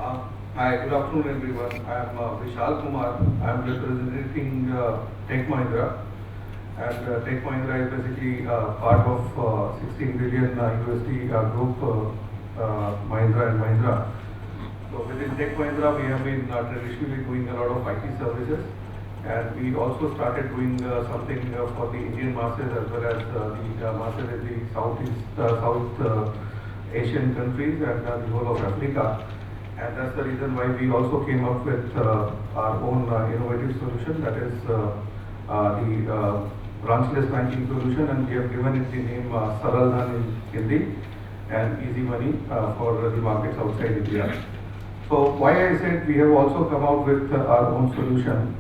Hi, good afternoon everyone. I am Vishal Kumar. I am representing Tech Mahindra, and Tech Mahindra is basically part of 16 billion USD group Mahindra and Mahindra. So within Tech Mahindra, we have been traditionally doing a lot of IT services, and we also started doing something for the Indian masses as well as the masses in the South Asian countries and the whole of Africa. And that's the reason why we also came up with our own innovative solution, that is the branchless banking solution, and we have given it the name Saral Dhan in Hindi and Easy Money for the markets outside India. So why I said we have also come out with our own solution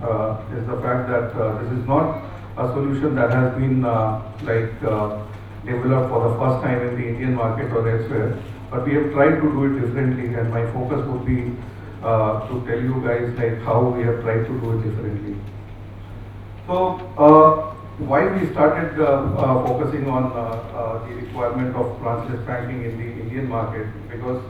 is the fact that this is not a solution that has been developed for the first time in the Indian market or elsewhere, but we have tried to do it differently, and my focus would be to tell you guys like how we have tried to do it differently. So why we started focusing on the requirement of branchless banking in the Indian market, because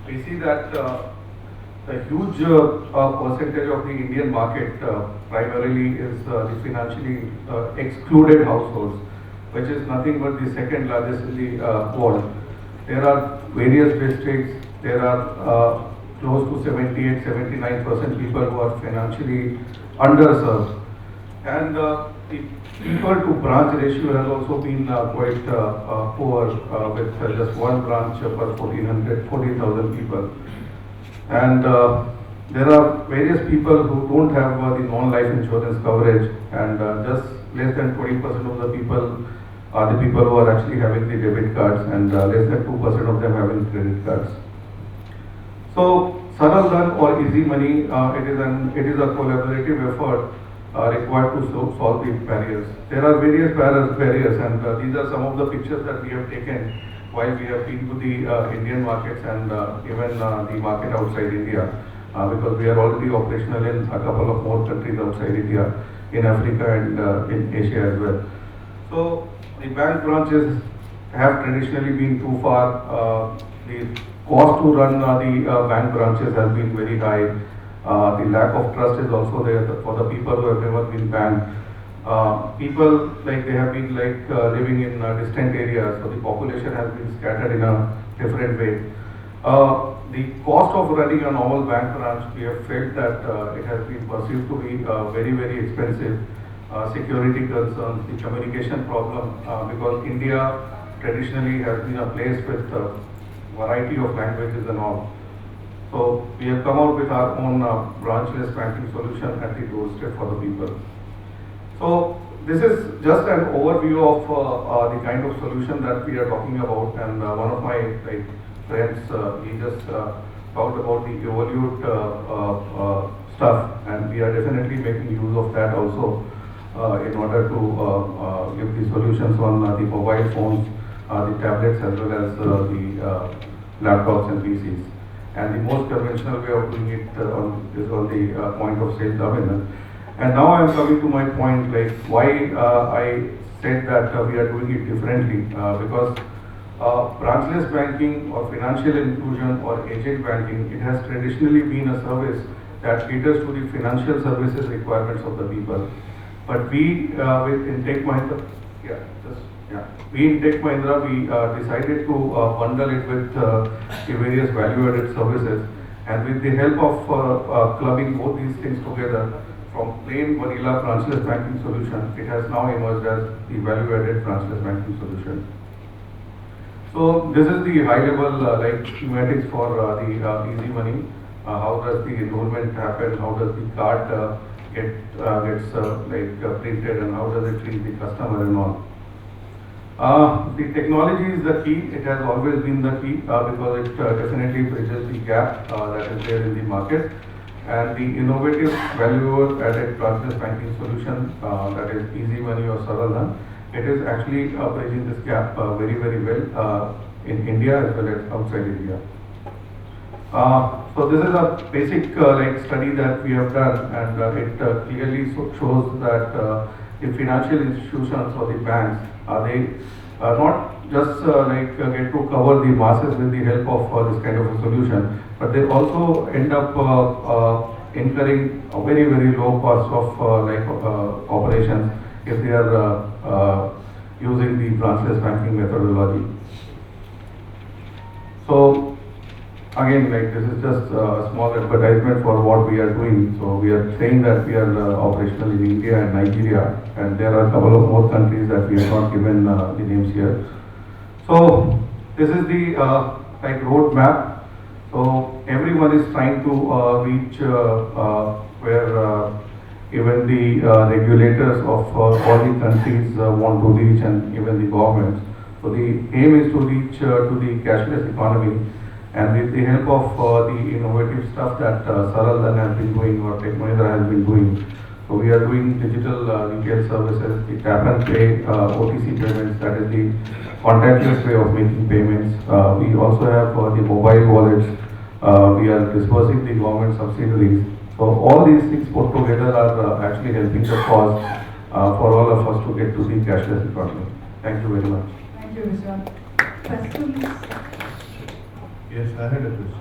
we see that a huge percentage of the Indian market primarily is the financially excluded households, which is nothing but the second largest in the world. There are various districts, there are close to 78-79% people who are financially underserved. And the people to branch ratio has also been quite poor with just one branch per 14,000 people. And there are various people who don't have the non-life insurance coverage, and just less than 20% of the people are the people who are actually having the debit cards, and less than 2% of them having credit cards. So Saral Dhan or Easy Money, it is a collaborative effort required to solve these barriers. There are various barriers, and these are some of the pictures that we have taken while we have been to the Indian markets and even the market outside India, because we are already operational in a couple of more countries outside India, in Africa and in Asia as well. So the bank branches have traditionally been too far. The cost to run the bank branches has been very high. The lack of trust is also there for the people who have never been banked. People like they have been living in distant areas, so the population has been scattered in a different way. The cost of running a normal bank branch, we have felt that it has been perceived to be very expensive. Security concerns, the communication problem, because India traditionally has been a place with a variety of languages and all. So we have come out with our own branchless banking solution at the doorstep for the people. So this is just an overview of the kind of solution that we are talking about, and one of my friends, he just talked about the evolute stuff, and we are definitely making use of that also in order to give the solutions on the mobile phones, the tablets as well as the laptops and PCs. And the most conventional way of doing it is on the point of sale terminal. And now I am coming to my point, like why I said that we are doing it differently, because branchless banking or financial inclusion or agent banking, it has traditionally been a service that caters to the financial services requirements of the people. But we in Tech Mahindra, we in Tech Mahindra, we decided to bundle it with the various value-added services, and with the help of clubbing both these things together, from plain vanilla branchless banking solution, it has now emerged as the value-added branchless banking solution. So this is the high-level schematics for the Easy Money. How does the enrollment happen? How does the card gets printed, and how does it reach the customer and all? The technology is the key. It has always been the key because it definitely bridges the gap that is there in the market. And the innovative value-added branchless banking solution, that is Easy Money or Saral Dhan, it is actually bridging this gap very well in India as well as outside India. So this is a basic study that we have done, and it clearly shows that the financial institutions or the banks, they not just get to cover the masses with the help of this kind of a solution, but they also end up incurring a very very low cost of operations if they are using the branchless banking methodology. So again, this is just a small advertisement for what we are doing. So we are saying that we are operational in India and Nigeria, and there are a couple of more countries that we have not given the names here. So this is the road map. So everyone is trying to reach where even the regulators of all the countries want to reach, and even the governments. So the aim is to reach to the cashless economy, and with the help of the innovative stuff that Saraldan has been doing, or Tech Mahindra has been doing. So we are doing digital retail services, the tap and pay, OTC payments, that is the contactless way of making payments. We also have the mobile wallets. We are dispersing the government subsidiaries. So all these things put together are actually helping the cause for all of us to get to the cashless economy. Thank you very much. Thank you, Vishal. Questions? Yes, I had a question.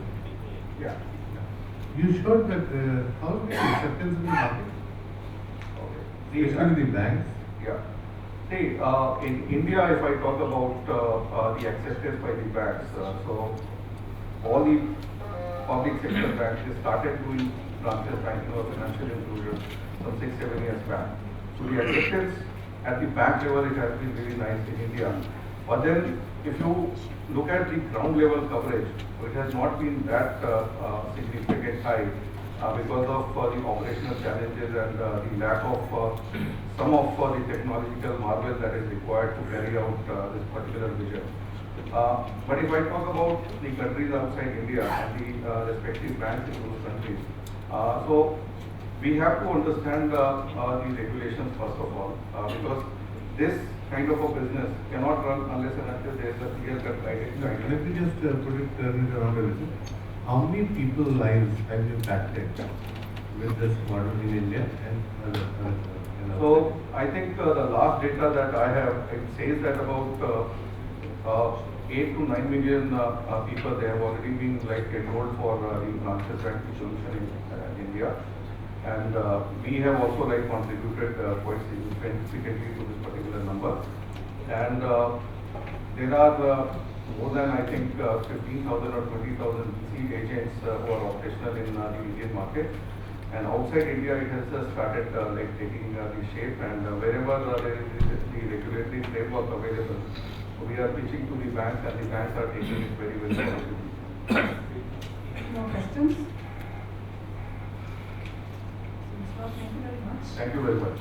Yeah. You showed that how is the acceptance in the market, Okay. especially the banks? Yeah. See, in India, if I talk about the acceptance by the banks, so all the public sector banks, they started doing branchless banking or financial inclusion some 6-7 years back. So the acceptance at the bank level, it has been really nice in India. But then, if you look at the ground level coverage, so it has not been that significant high because of the operational challenges and the lack of some of the technological marvel that is required to carry out this particular vision. But if I talk about the countries outside India and the respective banks in those countries, so we have to understand the regulations first of all, because this kind of a business cannot run unless and until there is a clear-cut guidance. Let me just put it turn it around a little. How many people lives have you impacted with this model in India and So I think the last data that I have, it says that about 8 to 9 million people, they have already been enrolled for the branchless banking solution in India, and we have also contributed quite significantly to this particular number, and there are more than I think 15,000 or 20,000 BC agents who are operational in the Indian market. And outside India, it has just started taking the shape, and wherever there is the regulatory framework available, so we are pitching to the banks, and the banks are taking it very well positively. No questions? Thank you very much. Thank you very much.